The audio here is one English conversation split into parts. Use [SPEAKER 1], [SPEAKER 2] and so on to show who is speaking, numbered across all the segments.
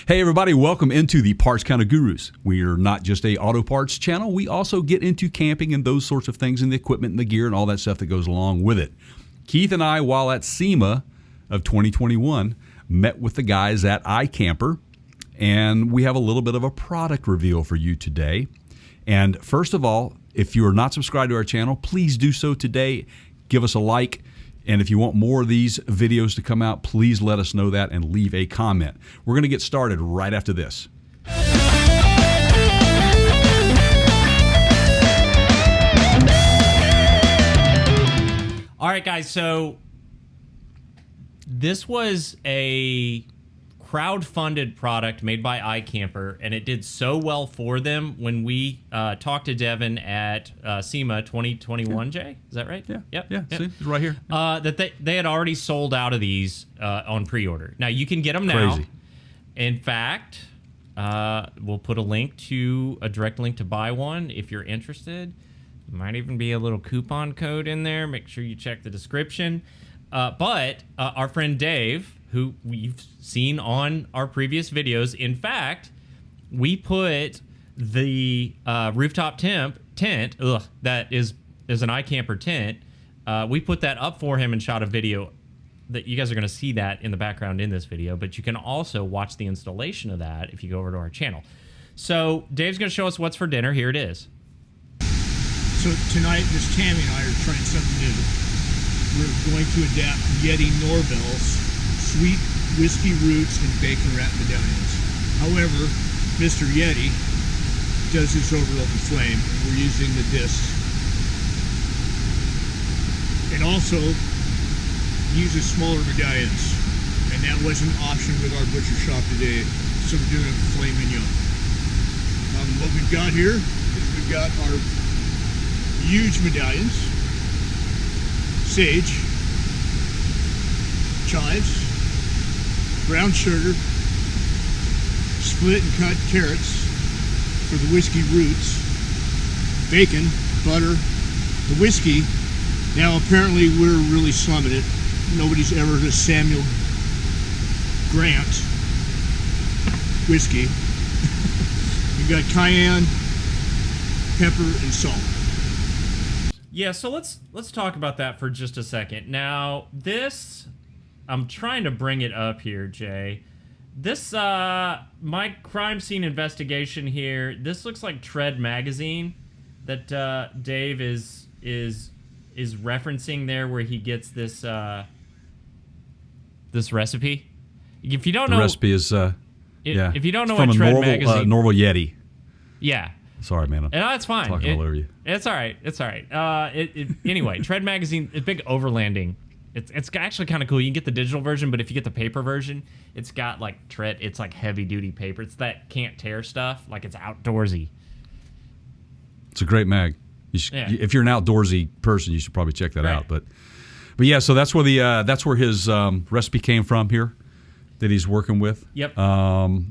[SPEAKER 1] Hey everybody, welcome into the Parts Counter Gurus. We are not just a auto parts channel, we also get into camping and those sorts of things and the equipment and the gear and all that stuff that goes along with it. Keith and I, while at SEMA of 2021, met with the guys at iKamper, and we have a little bit of a product reveal for you today. And first of all, if you are not subscribed to our channel, please do so today. Give us a like. And if you want more of these videos to come out, please let us know that and leave a comment. We're going to get started right after this.
[SPEAKER 2] All right, guys, so this was a crowd-funded product made by iKamper, and it did so well for them when we talked to Devin at SEMA 2021, Jay? Is that right?
[SPEAKER 1] Yeah. See, it's right here.
[SPEAKER 2] That they had already sold out of these on pre-order. Now, you can get them now.
[SPEAKER 1] Crazy.
[SPEAKER 2] In fact, we'll put a direct link to buy one if you're interested. Might even be a little coupon code in there. Make sure you check the description. But our friend Dave, who we've seen on our previous videos. In fact, we put the rooftop tent that is an iKamper tent. We put that up for him and shot a video that you guys are going to see that in the background in this video, but you can also watch the installation of that if you go over to our channel. So Dave's going to show us what's for dinner. Here it is.
[SPEAKER 3] So tonight, Miss Tammy and I are trying something new. We're going to adapt Yeti Norvell's sweet whiskey roots and bacon wrap medallions. However, Mr. Yeti does this over open flame, and we're using the discs. And also uses smaller medallions, and that was an option with our butcher shop today, so we're doing a filet mignon. What we've got here is we've got our huge medallions, sage, chives, brown sugar, split and cut carrots for the whiskey roots, bacon, butter, the whiskey. Now apparently we're really slumming it. Nobody's ever heard of Samuel Grant whiskey. We got cayenne, pepper, and salt.
[SPEAKER 2] Yeah, so let's talk about that for just a second. Now, this, I'm trying to bring it up here, Jay. This, my crime scene investigation here, this looks like Tread magazine that Dave is referencing there, where he gets this this recipe. If you don't know,
[SPEAKER 1] the recipe is
[SPEAKER 2] if you don't know
[SPEAKER 1] from
[SPEAKER 2] what
[SPEAKER 1] a
[SPEAKER 2] Tread magazine,
[SPEAKER 1] Norval Yeti.
[SPEAKER 2] Yeah.
[SPEAKER 1] Sorry, man.
[SPEAKER 2] No, that's fine.
[SPEAKER 1] Talking all over you.
[SPEAKER 2] It's all right. It's all right. Anyway, Tread magazine, it's big overlanding. It's actually kind of cool. You can get the digital version, but if you get the paper version, it's got like Tread. It's like heavy duty paper. It's that can't tear stuff. Like it's outdoorsy.
[SPEAKER 1] It's a great mag. If you're an outdoorsy person, you should probably check that out. But yeah, so that's where his recipe came from here that he's working with.
[SPEAKER 2] Yep.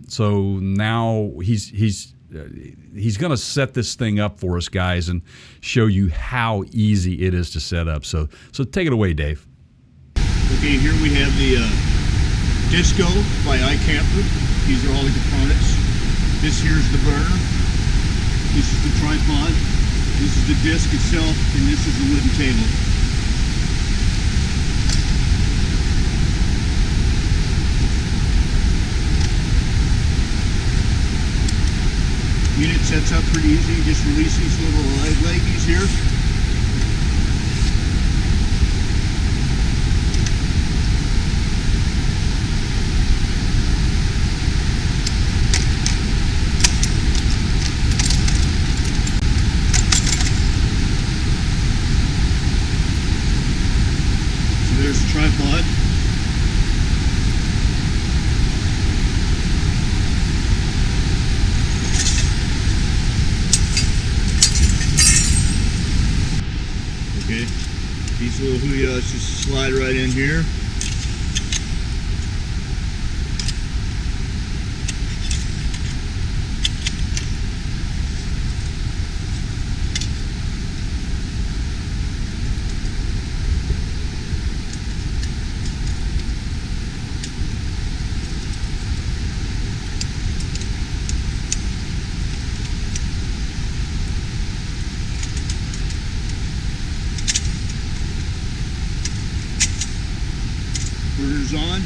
[SPEAKER 1] So now he's going to set this thing up for us, guys, and show you how easy it is to set up. So take it away, Dave.
[SPEAKER 3] Okay, here we have the Disco by iKamper. These are all the components. This here's the burner. This is the tripod. This is the disc itself, and this is the wooden table. Unit sets up pretty easy. You just release these little leggies here. So there's the tripod. Okay, these little huyas just slide right in here. canisters on.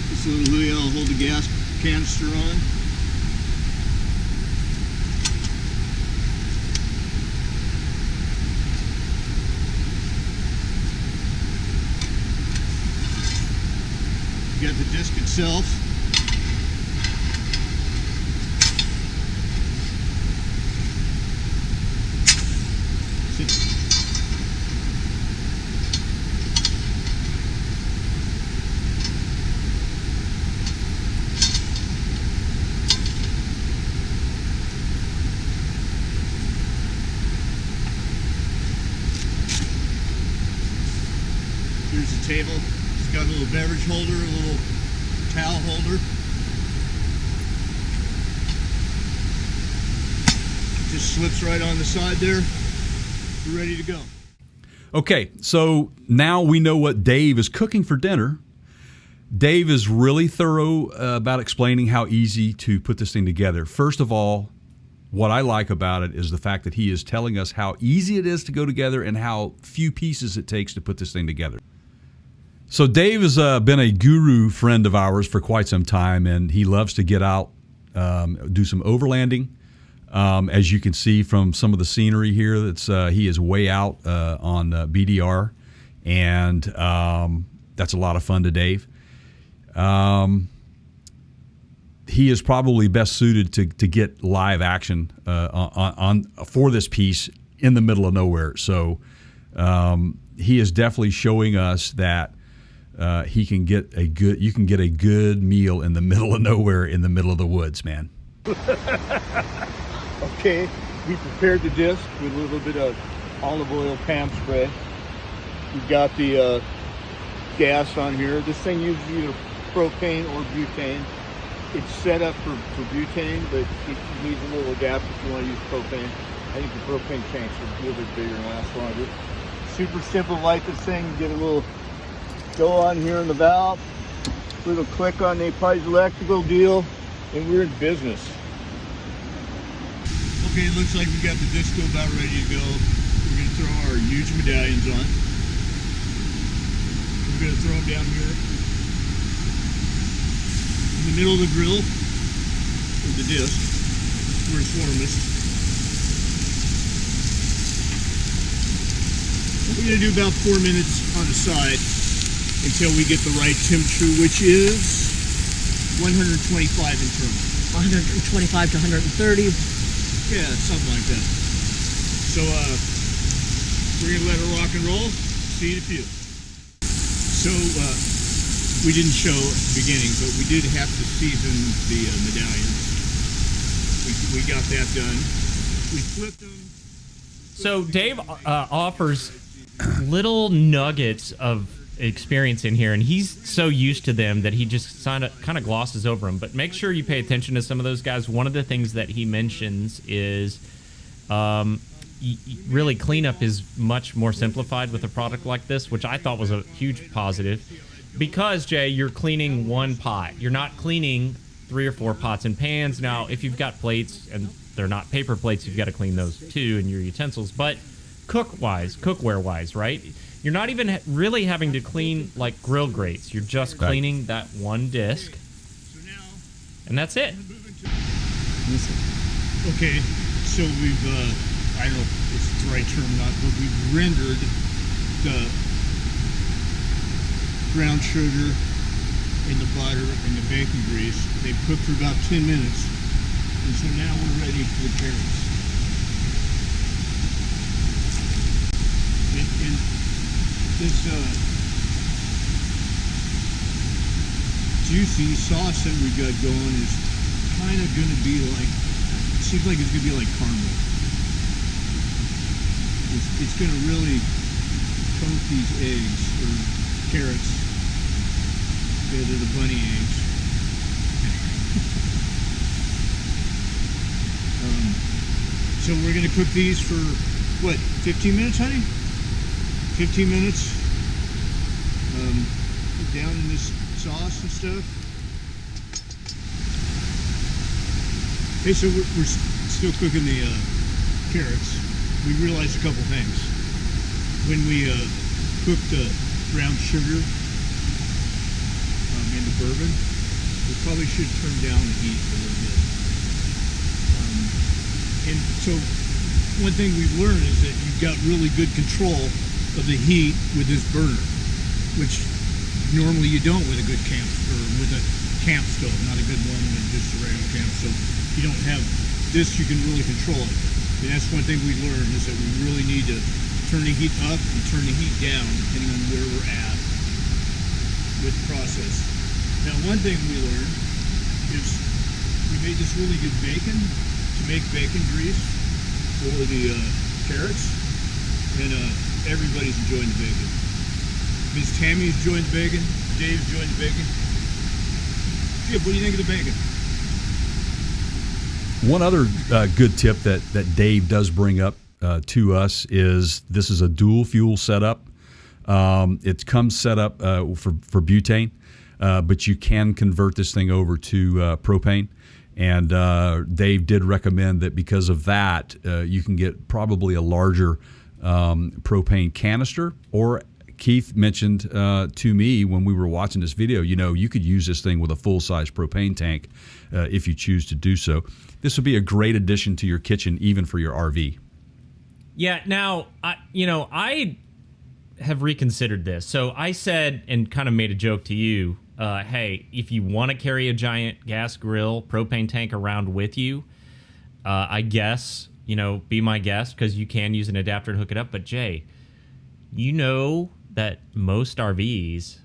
[SPEAKER 3] This little wheel will hold the gas canister on. You got the disc itself. Here's the table. It's got a little beverage holder, a little towel holder. Just slips right on the side there. We're ready to go.
[SPEAKER 1] Okay, so now we know what Dave is cooking for dinner. Dave is really thorough about explaining how easy to put this thing together. First of all, what I like about it is the fact that he is telling us how easy it is to go together and how few pieces it takes to put this thing together. So Dave has been a guru friend of ours for quite some time, and he loves to get out, do some overlanding. As you can see from some of the scenery here, he is way out on BDR, and that's a lot of fun to Dave. He is probably best suited to get live action for this piece in the middle of nowhere. So he is definitely showing us that you can get a good meal in the middle of nowhere, in the middle of the woods, man.
[SPEAKER 3] Okay, we prepared the disc with a little bit of olive oil PAM spray. We've got the gas on here. This thing uses either propane or butane. It's set up for butane, but it needs a little adapter if you want to use propane. I think the propane tanks are a little bit bigger and last longer. Super simple, light this thing. Get a little go on here in the valve, little click on the piezoelectrical deal, and we're in business. Okay, it looks like we got the disco about ready to go. We're going to throw our huge medallions on. We're going to throw them down here in the middle of the grill with the disc where it's warmest. We're going to do about 4 minutes on the side until we get the right temperature, which is 125 internal.
[SPEAKER 4] 125 to 130.
[SPEAKER 3] Yeah, something like that. So we're gonna let it rock and roll. See you in a few. So we didn't show at the beginning, but we did have to season the medallions. We got that done. We flipped them.
[SPEAKER 2] So Dave offers little nuggets of experience in here, and he's so used to them that he just kind of glosses over them. But make sure you pay attention to some of those guys. One of the things that he mentions is really cleanup is much more simplified with a product like this, which I thought was a huge positive. Because, Jay, you're cleaning one pot. You're not cleaning 3 or 4 pots and pans. Now, if you've got plates and they're not paper plates, you've got to clean those too and your utensils. But cookware-wise, right? You're not even really having to clean like grill grates. You're just cleaning that one disc, and that's it.
[SPEAKER 3] Okay, so we've, I don't know if it's the right term or not, but we've rendered the brown sugar and the butter and the bacon grease. They cooked for about 10 minutes, and so now we're ready for the carrots. And this juicy sauce that we got going is kind of going to be like, it seems like it's going to be like caramel. It's going to really coat these eggs, or carrots. Yeah, they're the bunny eggs. So we're going to cook these for, what, 15 minutes, honey? 15 minutes down in this sauce and stuff. Okay, so we're still cooking the carrots. We realized a couple things. When we cooked brown sugar in the bourbon, we probably should turn down the heat a little bit. And so one thing we've learned is that you've got really good control of the heat with this burner, which normally you don't with a good camp, or with a camp stove, not a good one with just a regular camp stove. You don't have this, you can really control it. And that's one thing we learned, is that we really need to turn the heat up and turn the heat down depending on where we're at with the process. Now, one thing we learned is we made this really good bacon to make bacon grease for the carrots, and everybody's enjoying the bacon. Miss Tammy's enjoying the bacon. Dave's enjoying the bacon. Jim, what do you think of the bacon?
[SPEAKER 1] One other good tip that Dave does bring up to us is this is a dual fuel setup. It comes set up for butane, but you can convert this thing over to propane. And Dave did recommend that because of that, you can get probably a larger propane canister. Or Keith mentioned to me when we were watching this video, you could use this thing with a full-size propane tank if you choose to do so. This would be a great addition to your kitchen, even for your RV.
[SPEAKER 2] Yeah. Now, I have reconsidered this. So I said, and kind of made a joke to you, hey, if you want to carry a giant gas grill propane tank around with you, I guess, be my guest, because you can use an adapter to hook it up. But Jay, that most RVs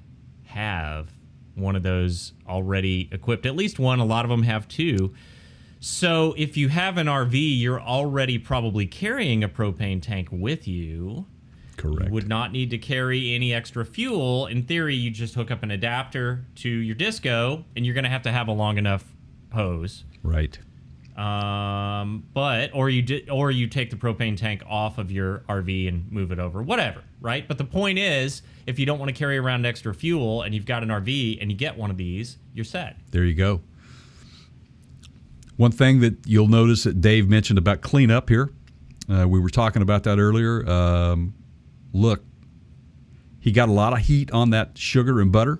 [SPEAKER 2] have one of those already equipped. At least one. A lot of them have two. So if you have an RV, you're already probably carrying a propane tank with you.
[SPEAKER 1] Correct.
[SPEAKER 2] You would not need to carry any extra fuel. In theory, you just hook up an adapter to your disco, and you're going to have a long enough hose.
[SPEAKER 1] Right.
[SPEAKER 2] Or you take the propane tank off of your RV and move it over, whatever, right? But the point is, if you don't want to carry around extra fuel and you've got an RV and you get one of these, you're set.
[SPEAKER 1] There you go. One thing that you'll notice that Dave mentioned about cleanup here, we were talking about that earlier. Look, he got a lot of heat on that sugar and butter.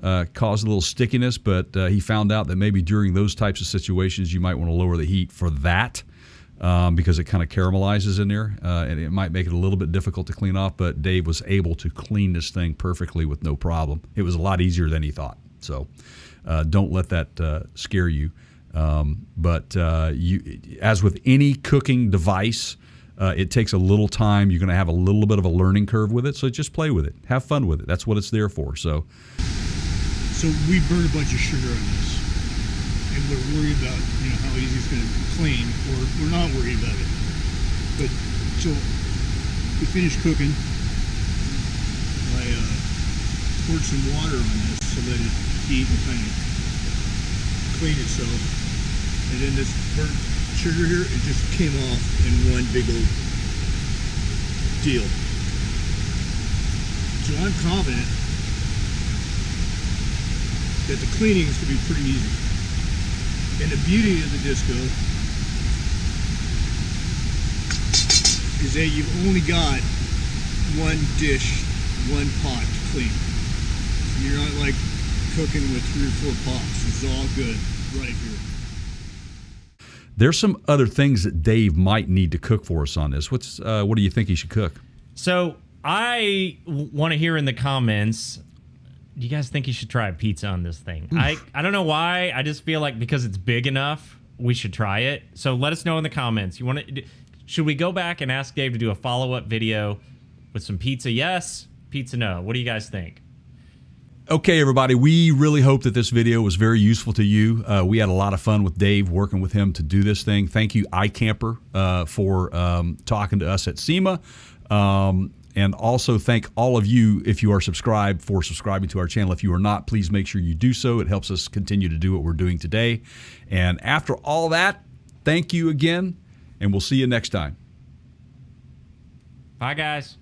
[SPEAKER 1] Caused a little stickiness, but he found out that maybe during those types of situations you might want to lower the heat for that because it kind of caramelizes in there and it might make it a little bit difficult to clean off, but Dave was able to clean this thing perfectly with no problem. It was a lot easier than he thought, so don't let that scare you. But as with any cooking device, it takes a little time. You're going to have a little bit of a learning curve with it, so just play with it. Have fun with it. That's what it's there for. So
[SPEAKER 3] we burned a bunch of sugar on this, and we're worried about how easy it's going to clean, or we're not worried about it. But so we finished cooking. I poured some water on this so that it heat and kind of clean itself, and then this burnt sugar here, it just came off in one big old deal. So I'm confident that the cleaning is going to be pretty easy. And the beauty of the disco is that you've only got one dish, one pot to clean. You're not like cooking with 3 or 4 pots. It's all good right here.
[SPEAKER 1] there's some other things that Dave might need to cook for us on this. What do you think he should cook?
[SPEAKER 2] So I want to hear in the comments, do you guys think you should try a pizza on this thing? I don't know why. I just feel like because it's big enough, we should try it. So let us know in the comments. Should we go back and ask Dave to do a follow-up video with some pizza? Yes. Pizza no. What do you guys think?
[SPEAKER 1] Okay, everybody, we really hope that this video was very useful to you. We had a lot of fun with Dave, working with him to do this thing. Thank you, iKamper, for talking to us at SEMA. And also thank all of you, if you are subscribed, for subscribing to our channel. If you are not, please make sure you do so. It helps us continue to do what we're doing today. And after all that, thank you again, and we'll see you next time.
[SPEAKER 2] Bye, guys.